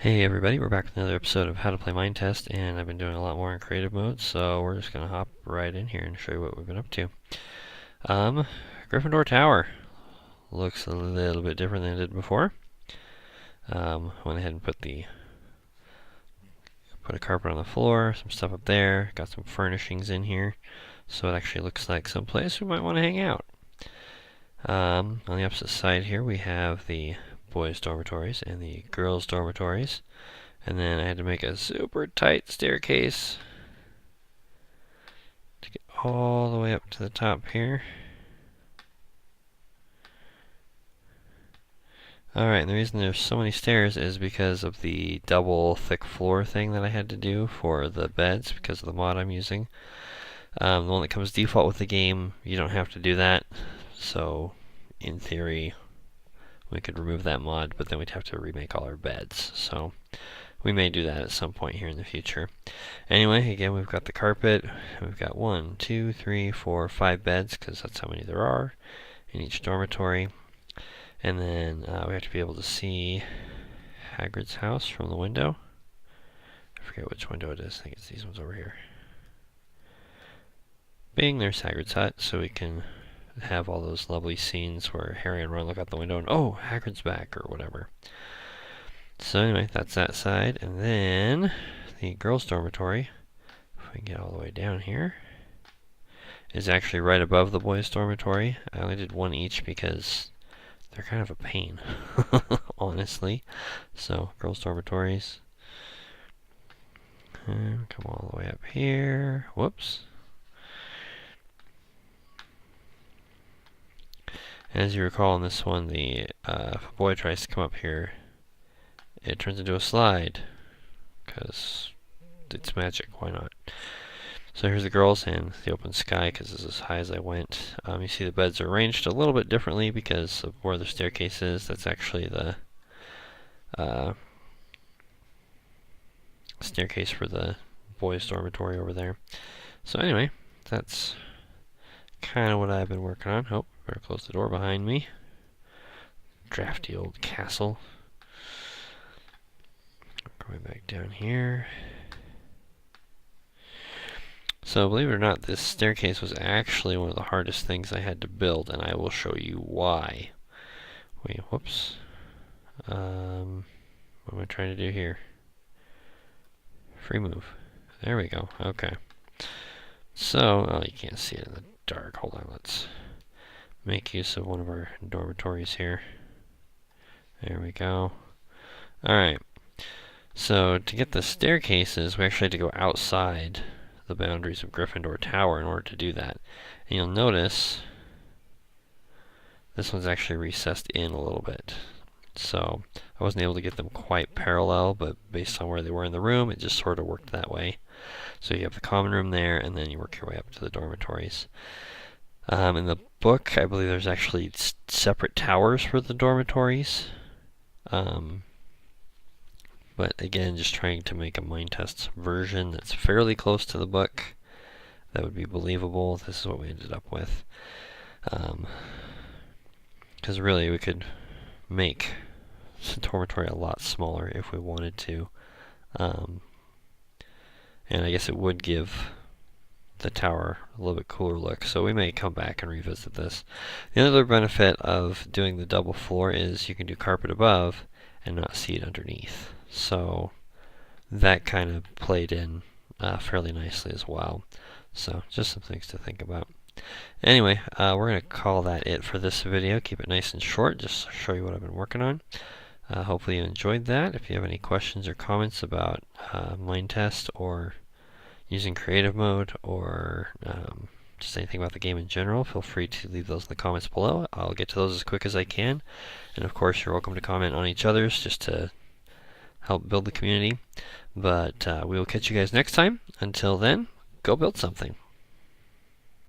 Hey everybody, we're back with another episode of How to Play Minetest, and I've been doing a lot more in creative mode, so we're just going to hop right in here and show you what we've been up to. Gryffindor Tower looks a little bit different than it did before. Went ahead and put a carpet on the floor, some stuff up there, got some furnishings in here, so it actually looks like some place we might want to hang out. On the opposite side here we have the boys' dormitories and the girls' dormitories. And then I had to make a super tight staircase to get all the way up to the top here. Alright, and the reason there's so many stairs is because of the double thick floor thing that I had to do for the beds because of the mod I'm using. The one that comes default with the game, you don't have to do that. So, in theory, we could remove that mod, but then we'd have to remake all our beds. So, we may do that at some point here in the future. Anyway, again, we've got the carpet. We've got 1, 2, 3, 4, 5 beds, because that's how many there are in each dormitory. And then we have to be able to see Hagrid's house from the window. I forget which window it is. I think it's these ones over here. Bing, there's Hagrid's hut, so we can have all those lovely scenes where Harry and Ron look out the window and, oh, Hagrid's back, or whatever. So anyway, that's that side, and then the girls' dormitory, if we can get all the way down here, is actually right above the boys' dormitory. I only did one each because they're kind of a pain, honestly. So, girls' dormitories, and come all the way up here. Whoops. As you recall in this one, if a boy tries to come up here, it turns into a slide, because it's magic, why not? So here's the girls and the open sky, because this is as high as I went. You see the beds are arranged a little bit differently because of where the staircase is. That's actually the staircase for the boys' dormitory over there. So anyway, that's kind of what I've been working on. Oh, better close the door behind me. Drafty old castle. Going back down here. So believe it or not, this staircase was actually one of the hardest things I had to build, and I will show you why. Wait, whoops. What am I trying to do here? Free move. There we go. Okay. So, oh, you can't see it in the dark. Hold on, let's make use of one of our dormitories here. There we go. Alright. So, to get the staircases, we actually had to go outside the boundaries of Gryffindor Tower in order to do that. And you'll notice this one's actually recessed in a little bit. So, I wasn't able to get them quite parallel, but based on where they were in the room, it just sort of worked that way. So you have the common room there, and then you work your way up to the dormitories. In the book, I believe there's actually separate towers for the dormitories. But again, just trying to make a Minetest version that's fairly close to the book that would be believable. This is what we ended up with. Because really, we could make the dormitory a lot smaller if we wanted to. And I guess it would give the tower a little bit cooler look, so we may come back and revisit this. The other benefit of doing the double floor is you can do carpet above and not see it underneath. So that kind of played in fairly nicely as well. So just some things to think about. Anyway, we're going to call that it for this video. Keep it nice and short, just to show you what I've been working on. Hopefully you enjoyed that. If you have any questions or comments about Minetest or using creative mode or just anything about the game in general, feel free to leave those in the comments below. I'll get to those as quick as I can. And of course, you're welcome to comment on each other's just to help build the community. But we will catch you guys next time. Until then, go build something.